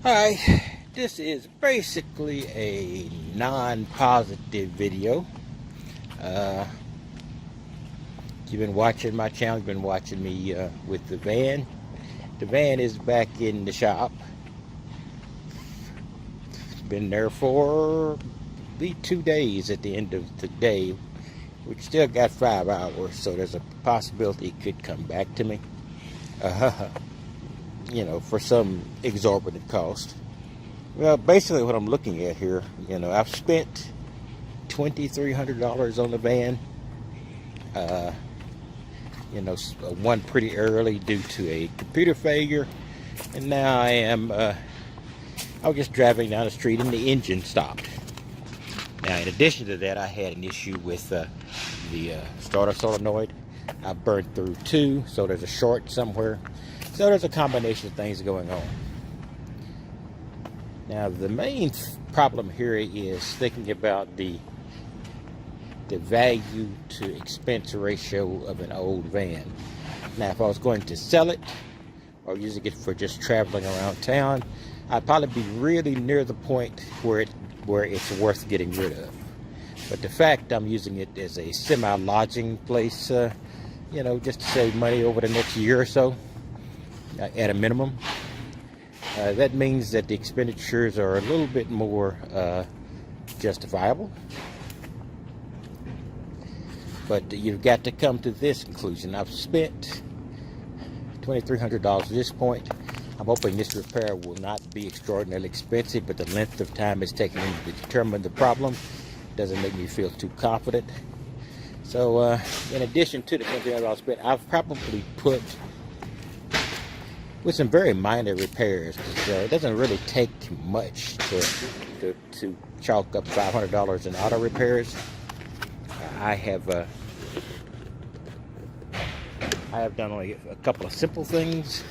Hi, this is basically a non-positive video. Uh, you've been watching my channel, you've been watching me with the van. The van is back in the shop. It's been there for be 2 days at the end of today. We still got 5 hours, so there's a possibility it could come back to me. For some exorbitant cost. Well, basically what I'm looking at here, I've spent $2,300 on the van. One pretty early due to a computer failure, and now I was just driving down the street and the engine stopped. Now, in addition to that, I had an issue with the starter solenoid. I burned through 2, so there's a short somewhere. So there's a combination of things going on. Now, the main problem here is thinking about the value to expense ratio of an old van. Now, if I was going to sell it or using it for just traveling around town, I'd probably be really near the point where it's worth getting rid of. But the fact I'm using it as a semi-lodging place, just to save money over the next year or so, at a minimum, that means that the expenditures are a little bit more justifiable. But you've got to come to this conclusion. I've spent $2,300 at this point. I'm hoping this repair will not be extraordinarily expensive, but the length of time it's taken to determine the problem doesn't make me feel too confident. So in addition to the $2,300 spent, I've probably put, with some very minor repairs, because it doesn't really take much to chalk up $500 in auto repairs. I have done only a couple of simple things.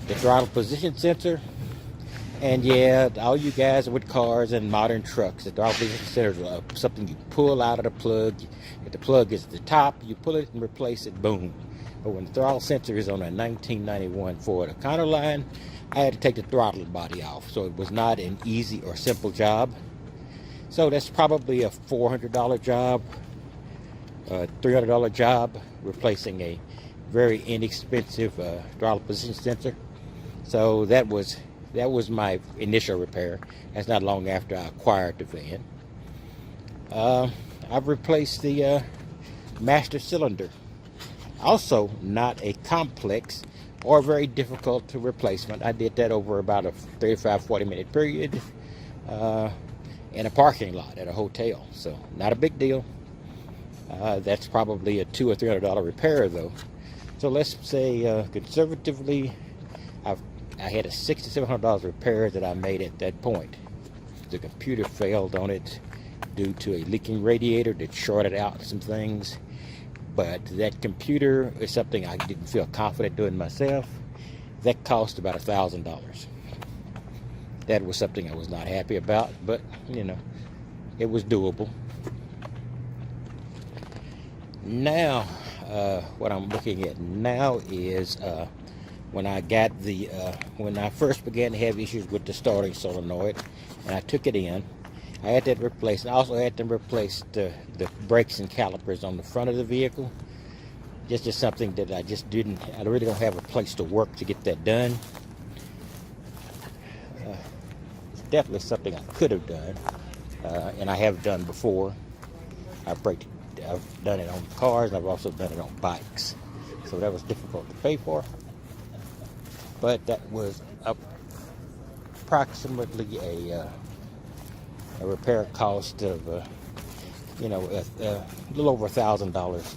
The throttle position sensor, and yeah, all you guys with cars and modern trucks, the throttle position sensor is something you pull out of the plug. If the plug is at the top, you pull it and replace it, boom. But when the throttle sensor is on a 1991 Ford Econoline, I had to take the throttle body off. So it was not an easy or simple job. So that's probably a $400 job, $300 job, replacing a very inexpensive throttle position sensor. So that was my initial repair. That's not long after I acquired the van. I've replaced the master cylinder. Also, not a complex or very difficult to replacement. I did that over about a 35-40 minute period in a parking lot at a hotel. So not a big deal. That's probably a $200 or $300 repair though. So let's say conservatively, I had a $600 to $700 repair that I made at that point. The computer failed on it due to a leaking radiator that shorted out some things. But that computer is something I didn't feel confident doing myself. That cost about $1,000. That was something I was not happy about, but it was doable. Now, what I'm looking at now is when I first began to have issues with the starting solenoid, and I took it in. I had that replaced. I also had them replace the brakes and calipers on the front of the vehicle. Just something that I really don't have a place to work to get that done. It's definitely something I could have done, and I have done before. I've done it on cars, and I've also done it on bikes. So that was difficult to pay for. But that was approximately a repair cost of a little over $1,000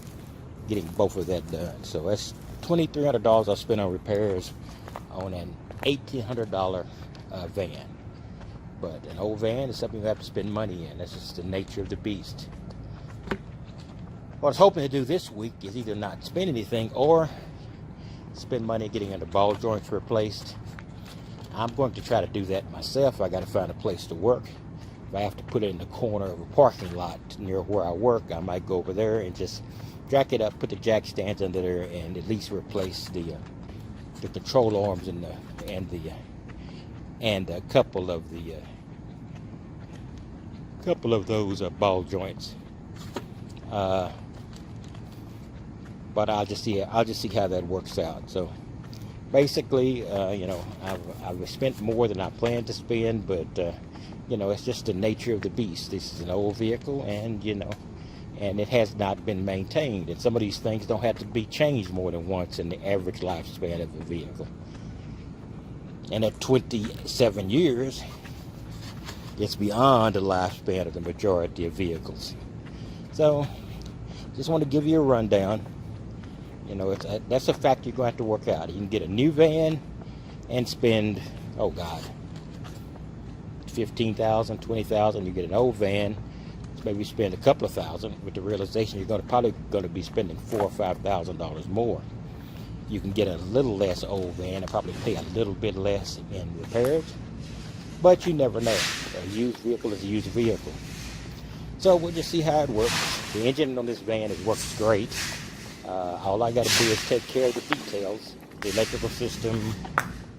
getting both of that done. So that's $2,300 I spent on repairs on an $1,800 van. But an old van is something you have to spend money in. That's just the nature of the beast. What I was hoping to do this week is either not spend anything or spend money getting the ball joints replaced. I'm going to try to do that myself. I got to find a place to work. If I have to put it in the corner of a parking lot near where I work, I might go over there and just jack it up, put the jack stands under there, and at least replace the control arms and the and a couple of those ball joints. But I'll just see how that works out. So basically, you know, I've spent more than I planned to spend, but you know, it's just the nature of the beast. This is an old vehicle, and you know, and it has not been maintained. And some of these things don't have to be changed more than once in the average lifespan of a vehicle. And at 27 years, it's beyond the lifespan of the majority of vehicles. So, just want to give you a rundown. You know, that's a fact you're going to have to work out. You can get a new van and spend, oh God, $15,000, $20,000. You get an old van, maybe spend a couple of thousand, with the realization you're probably going to be spending $4,000 or $5,000 more. You can get a little less old van and probably pay a little bit less in repairs, but you never know. A used vehicle is a used vehicle. So we'll just see how it works. The engine on this van, it works great. All I got to do is take care of the details, the electrical system,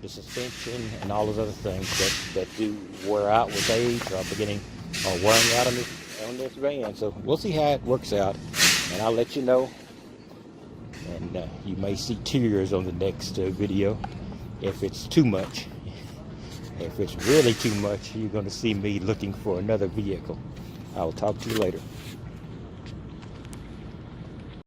the suspension, and all those other things that do wear out with age or wearing out on this van. So we'll see how it works out, and I'll let you know. And you may see tears on the next video if it's too much. If it's really too much, you're going to see me looking for another vehicle. I'll talk to you later.